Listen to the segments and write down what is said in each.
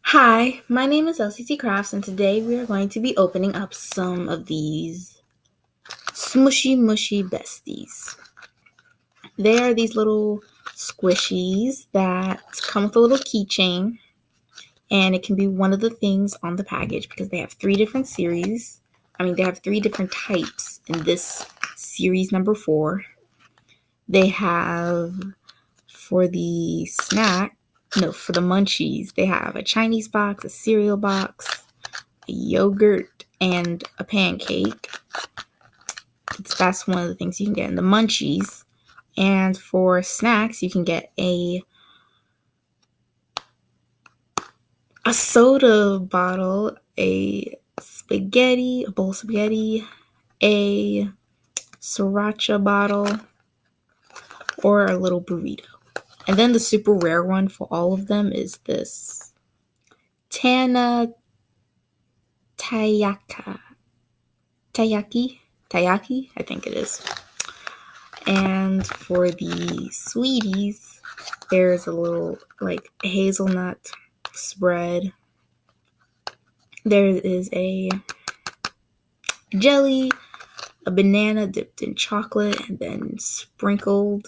Hi, my name is LCC Crafts, and today we are going to be opening up some of these Smooshy Mushy Besties. They are these little squishies that come with a little keychain, and it can be one of the things on the package because they have three different series. They have three different types in this series number 4. They have for the for the munchies, they have a Chinese box, a cereal box, a yogurt, and a pancake. That's one of the things you can get in the munchies. And for snacks, you can get a soda bottle, a bowl of spaghetti, a sriracha bottle, or a little burrito. And then the super rare one for all of them is this Tana Tayaka. Taiyaki, I think it is. And for the sweeties, there's a little hazelnut spread. There is a jelly, a banana dipped in chocolate and then sprinkled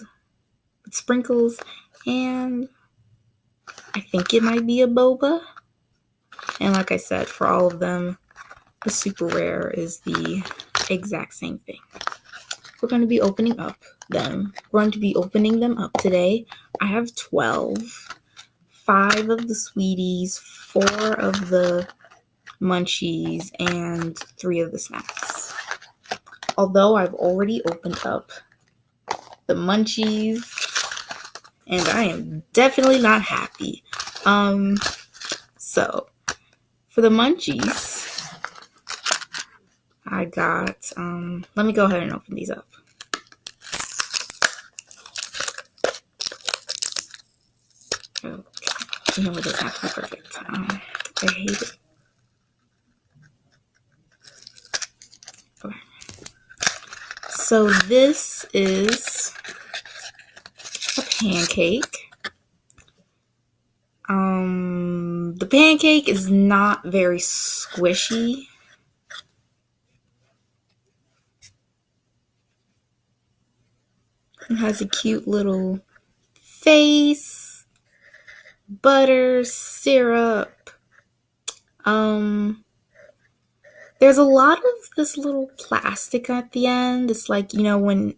with sprinkles, and I think it might be a boba. And like I said, for all of them, the super rare is the exact same thing. We're going to be opening them up today. I have 12. 5 of the sweeties, 4 of the munchies, and 3 of the snacks. Although I've already opened up the munchies, and I am definitely not happy. So for the munchies, I got, let me go ahead and open these up. Okay. It doesn't have to be perfect. I hate it. Okay. So this is a pancake. The pancake is not very squishy. It has a cute little face, butter, syrup. There's a lot of this little plastic at the end. It's like, when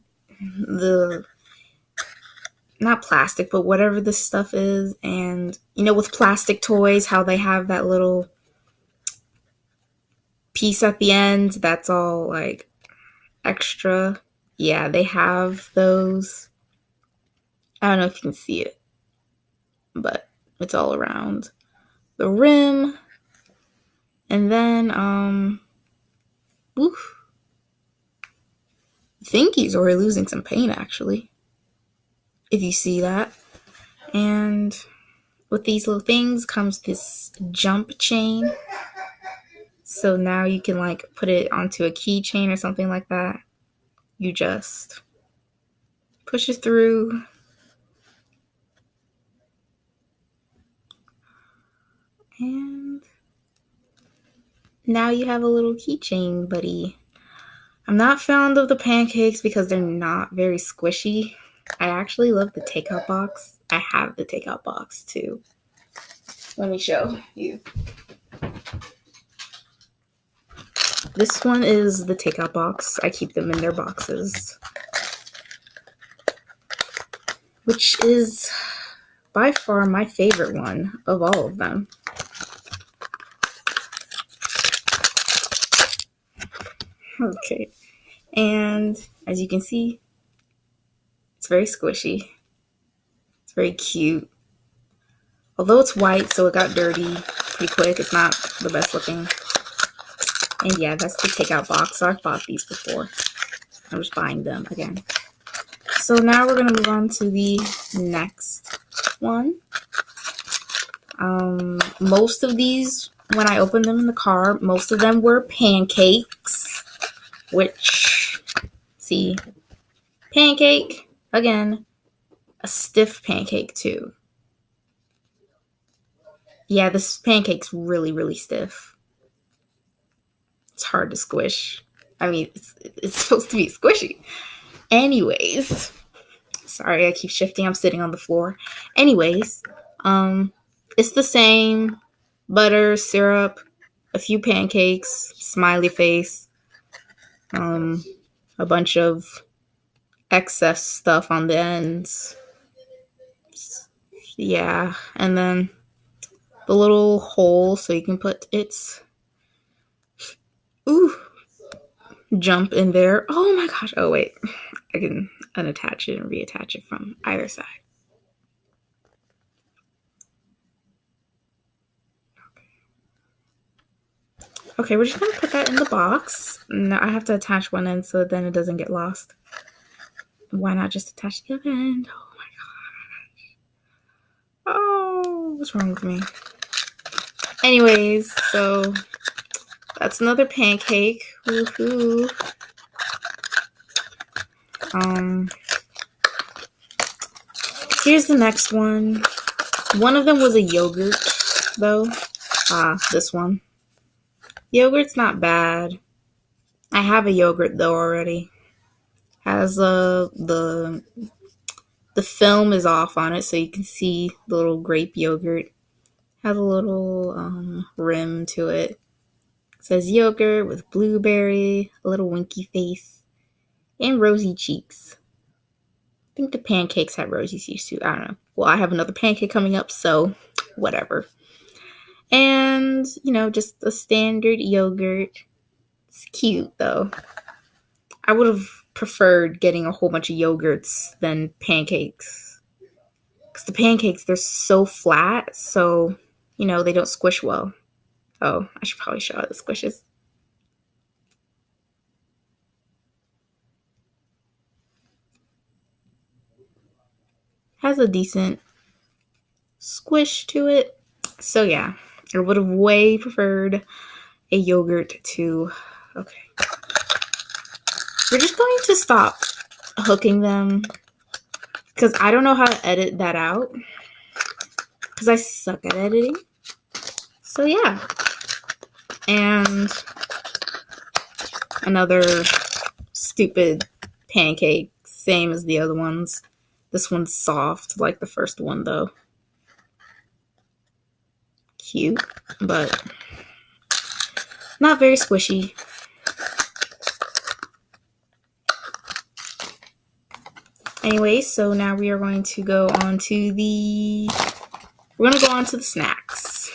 not plastic, but whatever this stuff is. And, with plastic toys, how they have that little piece at the end that's all like extra. Yeah, they have those. I don't know if you can see it, but it's all around the rim. And then, I think he's already losing some paint, actually, if you see that. And with these little things comes this jump chain. So now you can put it onto a keychain or something like that. You just push it through. And now you have a little keychain buddy. I'm not fond of the pancakes because they're not very squishy. I actually love the takeout box. I have the takeout box too. Let me show you. This one is the takeout box. I keep them in their boxes, which is by far my favorite one of all of them. Okay, and as you can see, it's very squishy. It's very cute. Although it's white, so it got dirty pretty quick. It's not the best looking. And yeah, that's the takeout box. So I've bought these before. I'm just buying them again. So now we're going to move on to the next one. Most of these, when I opened them in the car, most of them were pancakes. Which, see, pancake, again, a stiff pancake too. Yeah, this pancake's really, really stiff. It's hard to squish. I mean, it's supposed to be squishy. Anyways, sorry, I keep shifting. I'm sitting on the floor. Anyways, it's the same butter, syrup, a few pancakes, smiley face, a bunch of excess stuff on the ends. Yeah, and then the little hole so you can put its jump in there. Oh my gosh. Oh wait, I can unattach it and reattach it from either side. Okay, we're just gonna put that in the box. No, I have to attach one end so then it doesn't get lost. Why not just attach the other end? Oh my gosh. Oh, what's wrong with me? Anyways, so that's another pancake. Woohoo. Here's the next one. One of them was a yogurt, though. This one. Yogurt's not bad. I have a yogurt though already. Has the film is off on it, so you can see the little grape yogurt. Has a little rim to it. It says yogurt with blueberry, a little winky face, and rosy cheeks. I think the pancakes have rosy cheeks too. I don't know. Well, I have another pancake coming up, so whatever. And, just a standard yogurt. It's cute, though. I would have preferred getting a whole bunch of yogurts than pancakes. Because the pancakes, they're so flat, so, they don't squish well. Oh, I should probably show how the squishes. Has a decent squish to it. So, yeah, I would have way preferred a yogurt to... Okay. We're just going to stop hooking them because I don't know how to edit that out because I suck at editing. So yeah. And another stupid pancake, same as the other ones. This one's soft like the first one though. Cute, but not very squishy. Anyway, so now we are going to go on to the snacks.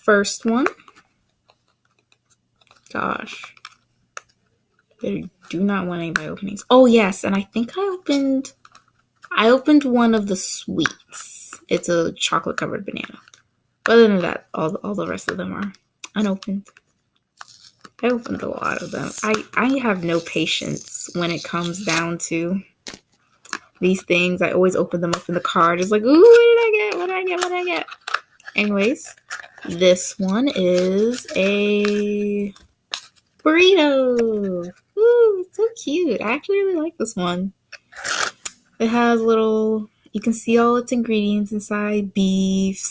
First one. Gosh. I do not want any of my openings. Oh yes, and I think I opened one of the sweets. It's a chocolate covered banana. But other than that, all the rest of them are unopened. I opened a lot of them. I have no patience when it comes down to these things. I always open them up in the car. Just like, ooh, what did I get? Anyways, this one is a burrito. Ooh, it's so cute. I actually really like this one. It has you can see all its ingredients inside. Beef,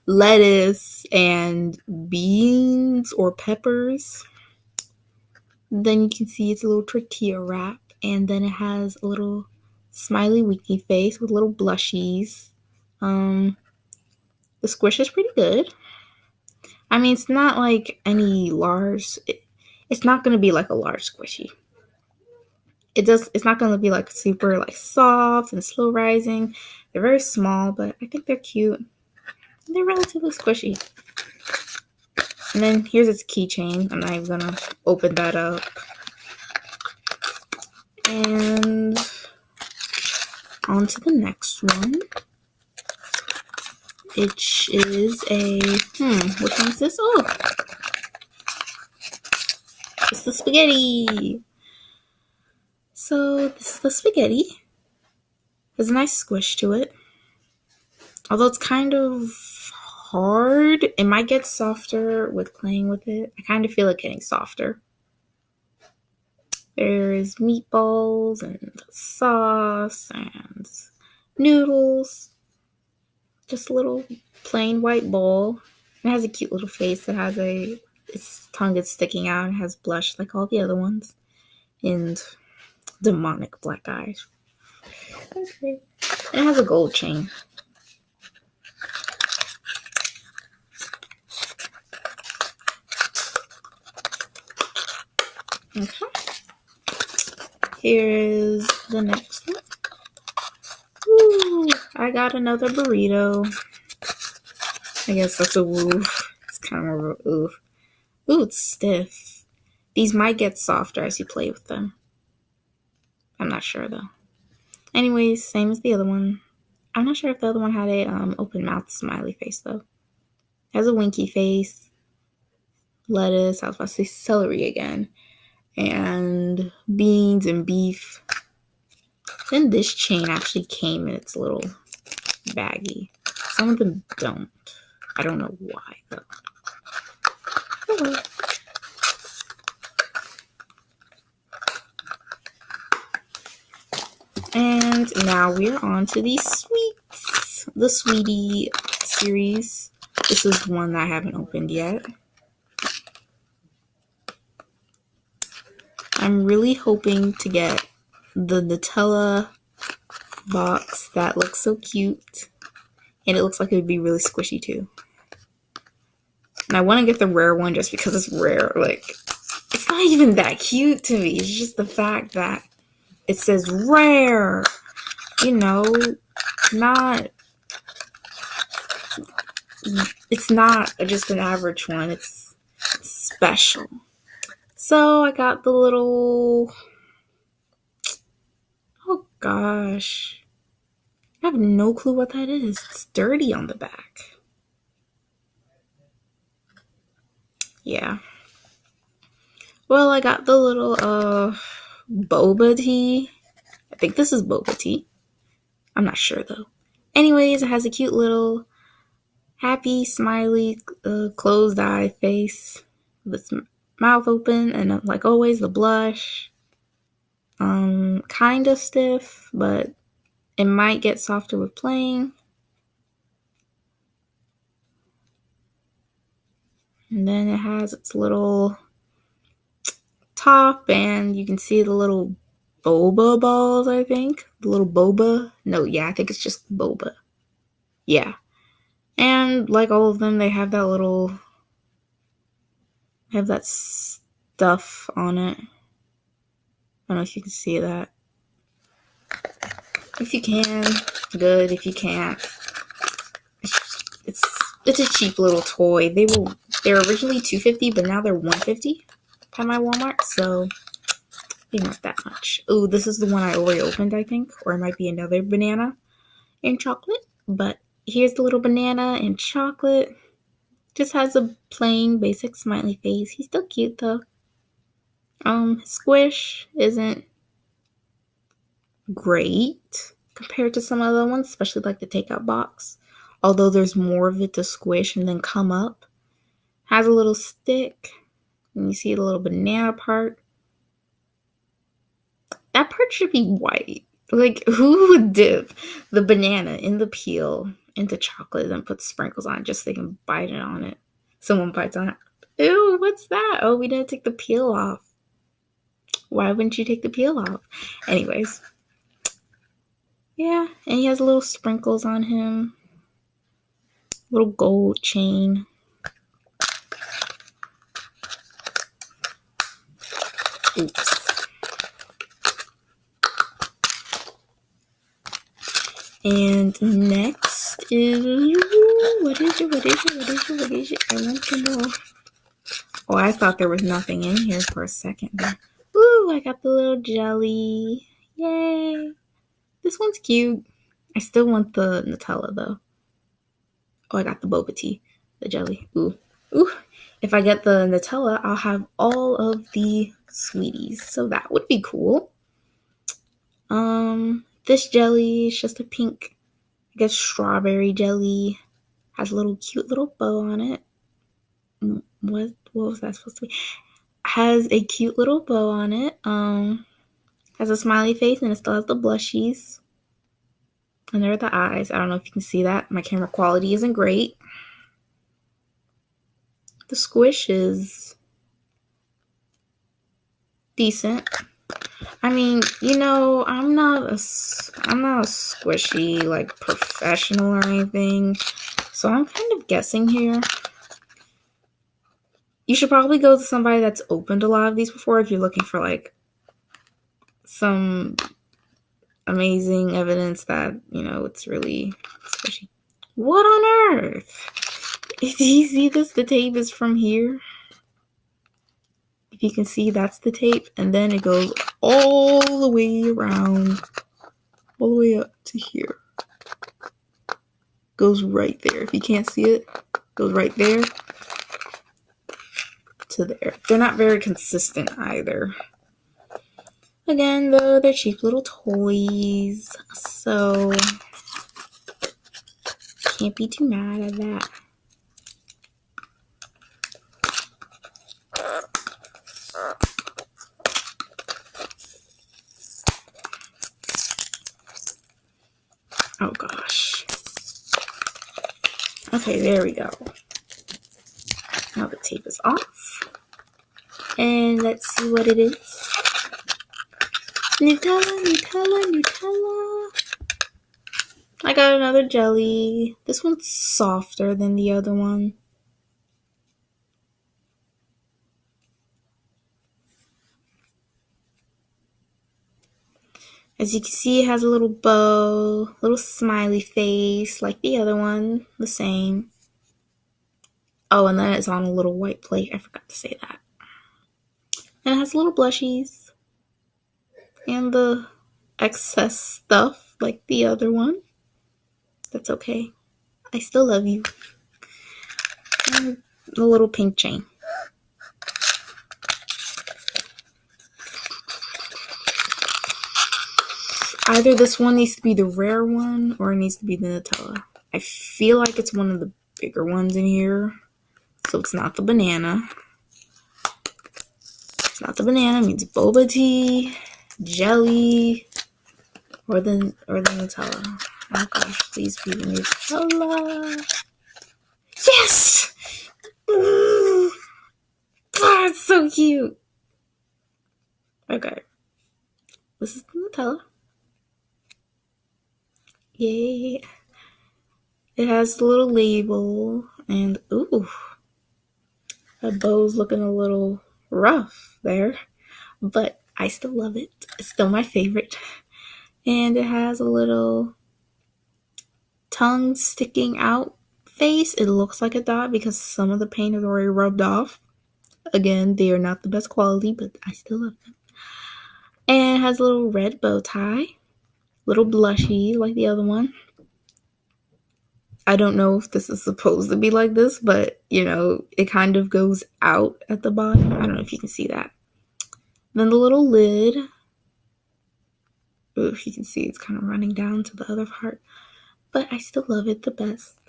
lettuce, and beans or peppers. Then you can see it's a little tortilla wrap. And then it has a little smiley winky face with little blushies. The squish is pretty good. I mean, it's not like any large... It's not going to be like a large squishy. It's not going to be like super like soft and slow rising. They're very small, but I think they're cute. They're relatively squishy. And then here's its keychain. I'm not even going to open that up. And on to the next one. Which is a... which one is this? Oh! It's the spaghetti! So, this is the spaghetti. There's a nice squish to it. Although it's kind of hard. It might get softer with playing with it. I kind of feel it getting softer. There's meatballs and sauce and noodles, just a little plain white bowl. It has a cute little face. Its tongue is sticking out and has blush like all the other ones. And demonic black eyes. Okay. And it has a gold chain. Okay. Here is the next one. Ooh, I got another burrito. I guess that's a woof. It's kind of a oof. Ooh, it's stiff. These might get softer as you play with them. I'm not sure though. Anyways, same as the other one. I'm not sure if the other one had a open mouth smiley face though. It has a winky face. Lettuce. I was about to say celery again. And beans and beef. Then this chain actually came in its little baggie. Some of them don't. I don't know why though. Oh. And now we're on to the sweets. The Sweetie series. This is one that I haven't opened yet. I'm really hoping to get the Nutella box that looks so cute. And it looks like it would be really squishy too. And I want to get the rare one just because it's rare. Like, it's not even that cute to me. It's just the fact that it says rare. You know, it's not just an average one. It's special. So I got the little, oh gosh, I have no clue what that is. It's dirty on the back. Yeah. Well, I got the little boba tea. I think this is boba tea. I'm not sure though. Anyways, it has a cute little happy, smiley, closed eye face with its mouth open, and like always, the blush. Kind of stiff, but it might get softer with playing. And then it has its little top, and you can see the little boba balls, I think. The little boba. No, yeah, I think it's just boba. Yeah. And like all of them, they have that stuff on it. I don't know if you can see that. If you can, good. If you can't, it's a cheap little toy. They're originally $2.50, but now they're $1.50 at my Walmart, so they're not that much. Ooh, this is the one I already opened, I think, or it might be another banana and chocolate. But here's the little banana and chocolate. Just has a plain, basic smiley face. He's still cute though. Squish isn't great compared to some other ones, especially like the takeout box. Although there's more of it to squish and then come up. Has a little stick. And you see the little banana part. That part should be white. Like, who would dip the banana in the peel into chocolate and put sprinkles on it just so they can bite it on it? Someone bites on it. Ew, what's that? Oh, we didn't take the peel off. Why wouldn't you take the peel off? Anyways. Yeah, and he has little sprinkles on him. Little gold chain. Oops. And next is, what is it? I want to know. Oh, I thought there was nothing in here for a second. Ooh, I got the little jelly. Yay. This one's cute. I still want the Nutella though. Oh, I got the boba tea. The jelly. Ooh. If I get the Nutella, I'll have all of the sweeties. So that would be cool. This jelly is just a pink, I guess, strawberry jelly. Has a little cute little bow on it. What was that supposed to be? Has a cute little bow on it. Has a smiley face and it still has the blushies. And there are the eyes. I don't know if you can see that. My camera quality isn't great. The squish is decent. I mean, I'm not a squishy like professional or anything, so I'm kind of guessing here. You should probably go to somebody that's opened a lot of these before if you're looking for like some amazing evidence that it's really squishy. What on earth? Do you see this? The tape is from here. If you can see, that's the tape, and then it goes all the way around, all the way up to here. Goes right there. If you can't see it, goes right there to there. They're not very consistent either. Again, though, they're cheap little toys, so can't be too mad at that. Oh gosh. Okay, there we go. Now the tape is off. And let's see what it is. Nutella, Nutella, Nutella. I got another jelly. This one's softer than the other one. As you can see, it has a little bow, little smiley face like the other one, the same. Oh, and then it's on a little white plate. I forgot to say that. And it has little blushies and the excess stuff like the other one. That's okay. I still love you. And the little pink chain. Either this one needs to be the rare one or it needs to be the Nutella. I feel like it's one of the bigger ones in here. So it's not the banana. It's not the banana. It means boba tea, jelly, or the Nutella. Oh gosh, please be the Nutella. Yes! Oh, it's so cute. Okay. This is the Nutella. Yay. It has a little label, and ooh, that bow's looking a little rough there, but I still love it. It's still my favorite. And it has a little tongue sticking out face. It looks like a dot because some of the paint is already rubbed off. Again, they are not the best quality, but I still love them. And it has a little red bow tie, little blushy like the other one. I don't know if this is supposed to be like this, but it kind of goes out at the bottom. I don't know if you can see that. Then the little lid. Ooh, if you can see, it's kind of running down to the other part. But I still love it the best.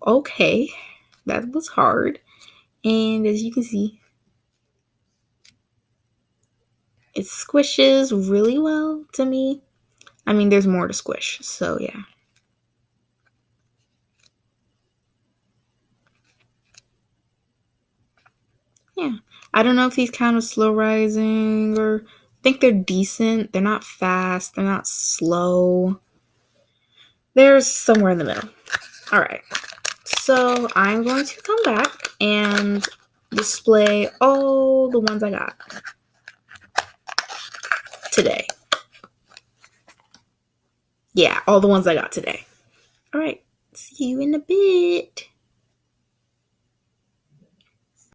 Okay, that was hard. And as you can see, it squishes really well to me. I mean, there's more to squish, so yeah. Yeah, I don't know if these count as slow rising or I think they're decent. They're not fast. They're not slow. They're somewhere in the middle. All right. So I'm going to come back and display all the ones I got today. Yeah, all the ones I got today. All right. See you in a bit.